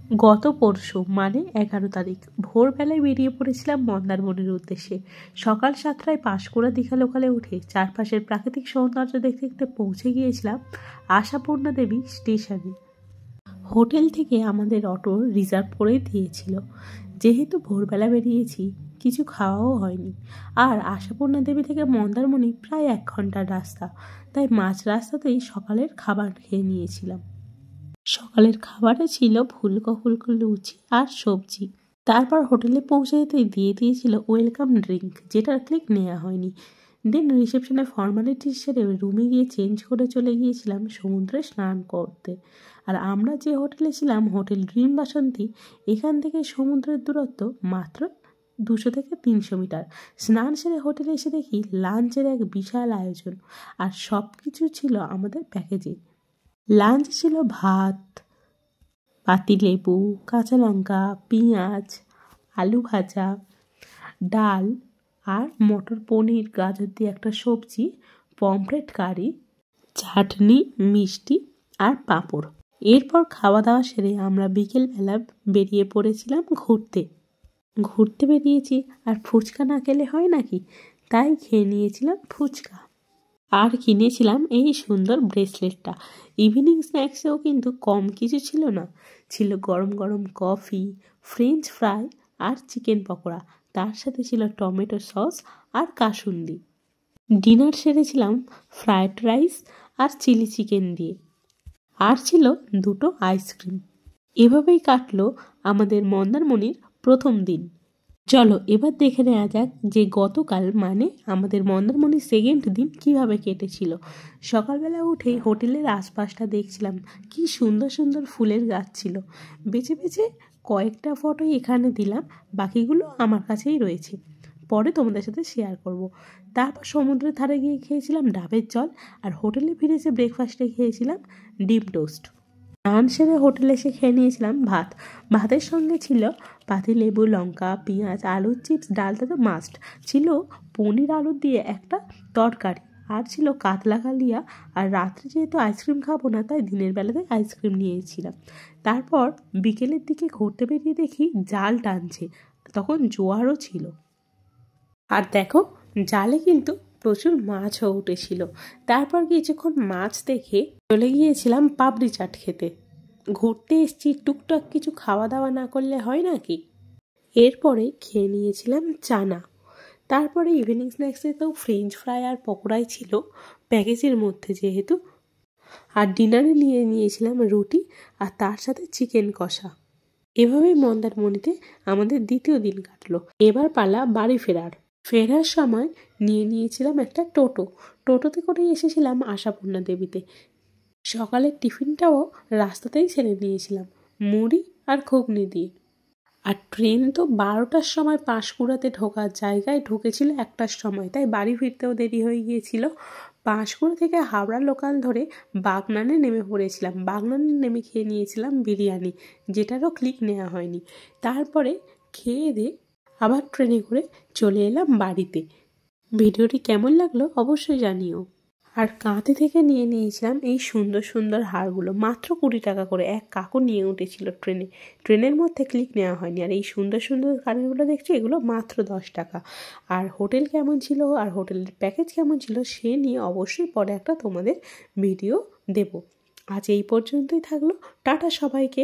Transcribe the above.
গত পরশু মানে 11 তারিখ ভোরবেলায় বেরিয়ে পড়েছিলাম মন্দারমণির উদ্দেশ্যে। সকাল 7টায় পাঁশকুড়া দীঘা লোকালে উঠে চারপাশের প্রাকৃতিক সৌন্দর্য দেখতে দেখতে পৌঁছে গিয়েছিলাম আশাপূর্ণা দেবী স্টেশনে। হোটেল থেকে আমাদের অটো রিজার্ভ করে দিয়েছিল। যেহেতু ভোরবেলা বেরিয়েছি, কিছু খাওয়াও হয়নি। আর আশাপূর্ণা দেবী থেকে মন্দারমণি প্রায় 1 ঘন্টার রাস্তা, তাই মাঝ রাস্তাতেই সকালের খাবার খেয়ে নিয়েছিলাম। সকালের খাবারে ছিল ফুলকো ফুলকো লুচি আর সবজি। তারপর হোটেলে পৌঁছে যেতেই দিয়ে দিয়েছিল ওয়েলকাম ড্রিঙ্ক, যেটার ক্লিক নেওয়া হয়নি। দেন রিসেপশনে ফর্মালিটি সেরে রুমে গিয়ে চেঞ্জ করে চলে গিয়েছিলাম সমুদ্রে স্নান করতে। আর আমরা যে হোটেলে ছিলাম, হোটেল ড্রিম বাসন্তী, এখান থেকে সমুদ্রের দূরত্ব মাত্র 200 থেকে 300 মিটার। স্নান সেরে হোটেলে এসে দেখি লাঞ্চের এক বিশাল আয়োজন, আর সব কিছু ছিল আমাদের প্যাকেজে। লাঞ্চ ছিল ভাত, পাতিলেবু, কাঁচা লঙ্কা, পেঁয়াজ, আলু ভাজা, ডাল আর মটর পনির গাজর দিয়ে একটা সবজি, পমফ্রেট কারি, চাটনি, মিষ্টি আর পাঁপড়। এরপর খাওয়া দাওয়া সেরে আমরা বিকেলবেলা বেরিয়ে পড়েছিলাম ঘুরতে বেরিয়েছি, আর ফুচকা না খেলে হয় নাকি, তাই খেয়ে নিয়েছিলাম ফুচকা। আর কিনেছিলাম এই সুন্দর ব্রেসলেটটা। ইভিনিং স্ন্যাক্সেও কিন্তু কম কিছু ছিল না, ছিল গরম গরম কফি, ফ্রেঞ্চ ফ্রাই আর চিকেন পকোড়া। তার সাথে ছিল টমেটো সস আর কাসুন্দি। ডিনার সেরেছিলাম ফ্রায়েড রাইস আর চিলি চিকেন দিয়ে, আর ছিল 2টো আইসক্রিম। এভাবেই কাটলো আমাদের মন্দারমণির প্রথম দিন। চলো এবার দেখে নেওয়া যাক যে গতকাল মানে আমাদের মন্দারমণির সেকেন্ড দিন কিভাবে কেটেছিল। সকালবেলা উঠেই হোটেলের আশপাশটা দেখছিলাম, কি সুন্দর সুন্দর ফুলের গাছ ছিল। বেছে বেছে কয়েকটা ফটো এখানে দিলাম, বাকিগুলো আমার কাছেই রয়েছে, পরে তোমাদের সাথে শেয়ার করব। তারপর সমুদ্রের ধারে গিয়ে খেয়েছিলাম ডাবের জল, আর হোটেলে ফিরে এসে ব্রেকফাস্টে খেয়েছিলাম ডিম টোস্ট। স্নান সেরে হোটেলে এসে খেয়ে নিয়েছিলাম ভাতের সঙ্গে ছিল পাতিলেবু, লঙ্কা, পেঁয়াজ, আলুর চিপস, ডালটা তো মাস্ট ছিল, পনির আলু দিয়ে একটা তরকারি, আর ছিল কাতলা কালিয়া। আর রাত্রে যেহেতু আইসক্রিম খাবো না, তাই দিনের বেলাতে আইসক্রিম নিয়েছিলাম। তারপর বিকেলের দিকে ঘুরতে বেরিয়ে দেখি জাল টানছে, তখন জোয়ারও ছিল। আর দেখো, জালে কিন্তু প্রচুর মাছও উঠেছিল। তারপর কিছুক্ষণ মাছ দেখে চলে গিয়েছিলাম পাপড়ি চাট খেতে। ঘুরতে এসেছি, টুকটাক কিছু খাওয়া দাওয়া না করলে হয় নাকি। এরপরে খেয়ে নিয়েছিলাম চানা। তারপরে ইভিনিং স্ন্যাক্সে তো ফ্রেঞ্চ ফ্রাই আর পকোড়াই ছিল প্যাকেজের মধ্যে যেহেতু। আর ডিনারে নিয়ে নিয়েছিলাম রুটি আর তার সাথে চিকেন কষা। এভাবেই মন্দারমণিতে আমাদের দ্বিতীয় দিন কাটলো। এবার পালা বাড়ি ফেরার সময় নিয়ে নিয়েছিলাম একটা টোটোতে করেই এসেছিলাম আশাপূর্ণা দেবীতে। সকালের টিফিনটাও রাস্তাতেই ছেড়ে নিয়েছিলাম, মুড়ি আর ঘুগনি দিয়ে। আর ট্রেন তো 12টার সময় পাঁশকুড়াতে ঢোকার জায়গায় ঢুকেছিল 1টার সময়, তাই বাড়ি ফিরতেও দেরি হয়ে গিয়েছিল। পাঁশকুড়া থেকে হাওড়া লোকাল ধরে বাগনানে নেমে পড়েছিলাম। বাগনানে নেমে খেয়ে নিয়েছিলাম বিরিয়ানি, যেটারও ক্লিক নেওয়া হয়নি। তারপরে খেয়ে দিয়ে আবার ট্রেনে করে চলে এলাম বাড়িতে। ভিডিওটি কেমন লাগলো অবশ্যই জানিও। আর কাঁথি থেকে নিয়ে নিয়েছিলাম এই সুন্দর সুন্দর হারগুলো, মাত্র 20 টাকা করে। এক কাকু নিয়ে উঠেছিল ট্রেনের মধ্যে ক্লিক নেওয়া হয়নি। আর এই সুন্দর সুন্দর কানেরগুলো দেখছি, এগুলো মাত্র 10 টাকা। আর হোটেল কেমন ছিল আর হোটেলের প্যাকেজ কেমন ছিল সে নিয়ে অবশ্যই পরে একটা তোমাদের ভিডিও দেব। আজ এই পর্যন্তই থাকলো, টাটা সবাইকে।